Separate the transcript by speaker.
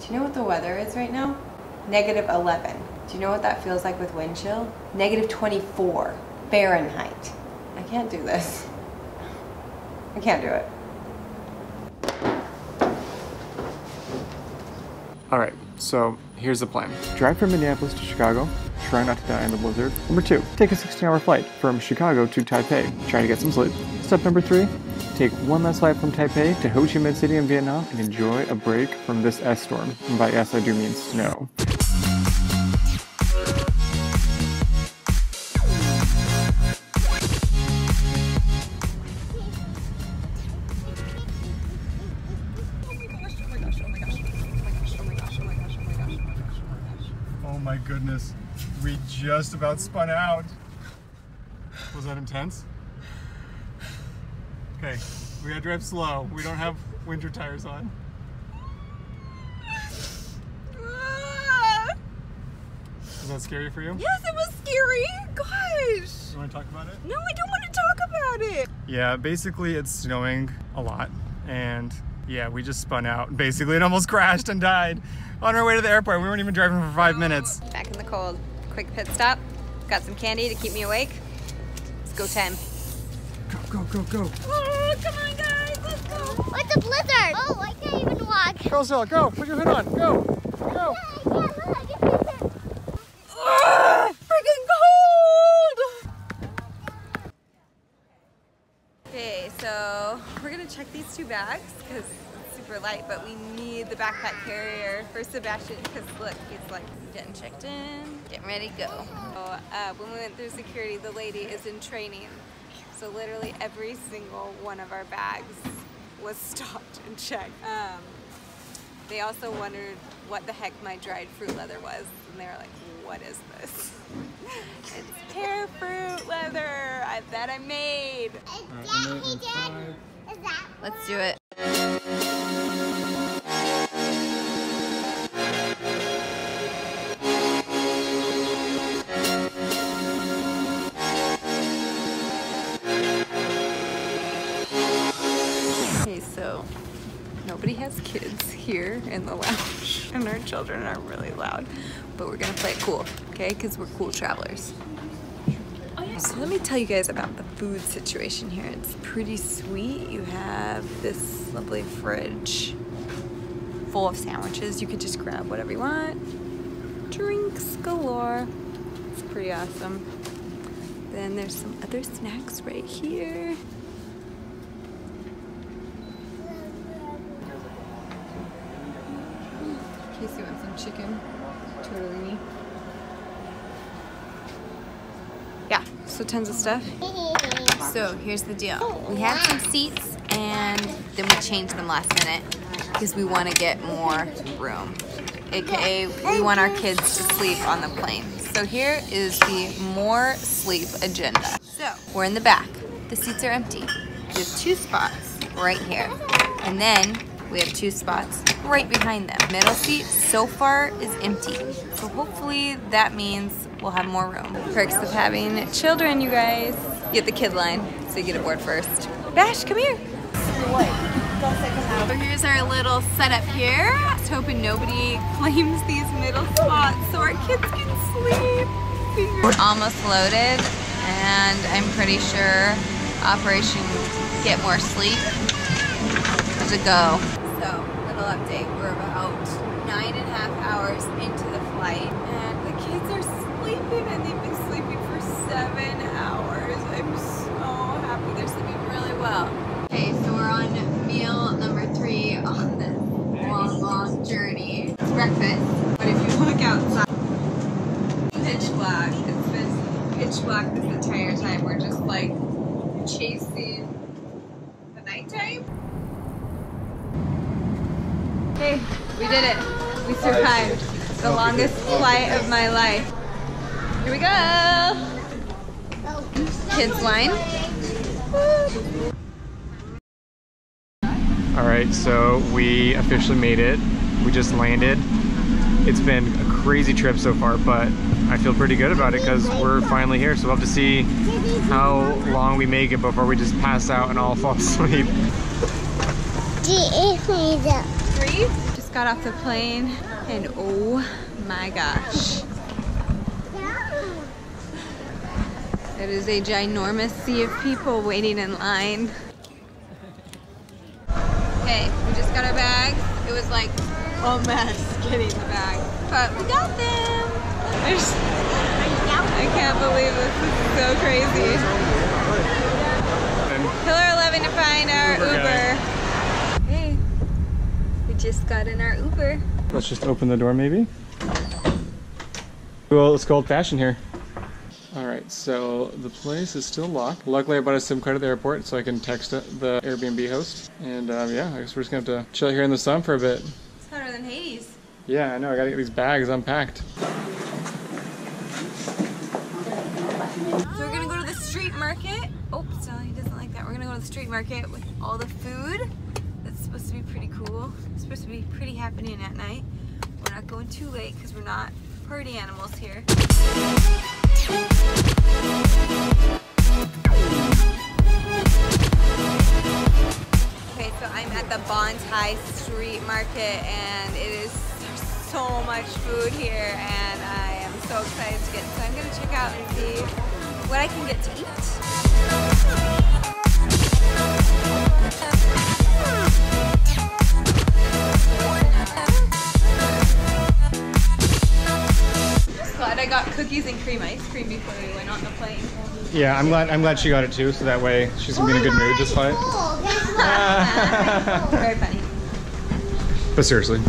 Speaker 1: Do you know what the weather is right now? -11. Do you know what that feels like with wind chill? -24 Fahrenheit. I can't do this. I can't do it.
Speaker 2: Alright, so here's the plan. Drive from Minneapolis to Chicago, try not to die in the blizzard. Number 2, take a 16-hour flight from Chicago to Taipei, try to get some sleep. Step number 3, take one last flight from Taipei to Ho Chi Minh City in Vietnam and enjoy a break from this S-storm. And by S I do mean snow. Oh my goodness, we just about spun out. Was that intense? Okay, we gotta drive slow. We don't have winter tires on. Was that scary for you?
Speaker 3: Yes, it was scary. Gosh.
Speaker 2: You wanna talk about it?
Speaker 3: No, I don't want to talk about it.
Speaker 2: Yeah, basically it's snowing a lot. And yeah, we just spun out basically and almost crashed and died on our way to the airport. We weren't even driving for 5 minutes.
Speaker 3: Back in the cold. Quick pit stop. Got some candy to keep me awake. Let's go time.
Speaker 2: Go, go, go, go.
Speaker 3: Oh, come on guys, let's go.
Speaker 4: It's a blizzard. Oh, I can't even walk.
Speaker 2: Go, Stella, go. Put your hood on. Go. Go.
Speaker 4: Yeah, I can't look. It's blizzard.
Speaker 3: Freaking cold. Okay, so we're gonna check these 2 bags because it's super light, but we need the backpack carrier for Sebastian because look, he's like getting checked in, getting ready to go. So, when we went through security, the lady is in training. So literally every single one of our bags was stopped and checked. They also wondered what the heck my dried fruit leather was. And they were like, what is this? It's pear fruit leather that I made. Let's do it. Okay, so nobody has kids here in the lounge and our children are really loud, but we're gonna play it cool, okay? Because we're cool travelers. Oh, yeah. So let me tell you guys about the food situation here. It's pretty sweet. You have this lovely fridge full of sandwiches. You could just grab whatever you want. Drinks galore. It's pretty awesome. Then there's some other snacks right here. Casey wants some chicken tortellini. Yeah, so tons of stuff. So here's the deal. We had some seats and then we changed them last minute because we want to get more room. AKA, we want our kids to sleep on the plane. So here is the more sleep agenda. So we're in the back. The seats are empty. We have 2 spots right here. And then we have 2 spots right behind them. Middle seat so far is empty. So hopefully that means we'll have more room. Perks of having children, you guys. Get the kid line, so you get aboard first. Bash, come here. So here's our little setup here. Just hoping nobody claims these middle spots so our kids can sleep. We're almost loaded, and I'm pretty sure Operation Get More Sleep is a go. So, little update. We're about 9.5 hours into the flight, and the kids are sleeping, and they've been sleeping for 7 hours. I'm so happy they're sleeping really well. Okay, so we're on meal number 3 on this long journey. It's breakfast, but if you look outside, pitch black. It's been pitch black this entire time. We're just like chasing the nighttime. Hey, we did it. We survived the longest flight of my life. Here we go. Kids line.
Speaker 2: Alright, so we officially made it. We just landed. It's been a crazy trip so far, but I feel pretty good about it because we're finally here. So we'll have to see how long we make it before we just pass out and all fall asleep.
Speaker 3: 3. Just got off the plane and oh my gosh. It is a ginormous sea of people waiting in line. Okay, we just got our bags. It was like a mess getting the bag, but we got them. I can't believe this. This is so crazy. Pillar 11 to find our Uber. Hey, we just got in our Uber.
Speaker 2: Let's just open the door maybe. Well, let's go old fashioned here. Alright, so the place is still locked. Luckily I bought a SIM card at the airport so I can text the Airbnb host. And yeah, I guess we're just gonna have to chill here in the sun for a bit.
Speaker 3: It's hotter than Hades.
Speaker 2: Yeah, I know, I gotta get these bags unpacked.
Speaker 3: So we're gonna go to the street market. Oh, so he doesn't like that. We're gonna go to the street market with all the food. That's supposed to be pretty cool. It's supposed to be pretty happening at night. We're not going too late because we're not party animals here. Okay, so I'm at the Bontai Street Market and it is so much food here and I am so excited to get in. So I'm gonna check out and see what I can get to eat. Glad I got cookies and cream ice cream before we went on the plane.
Speaker 2: Yeah, I'm glad she got it too, so that way she's gonna be in a good mood this flight.
Speaker 3: Very funny.
Speaker 2: But seriously.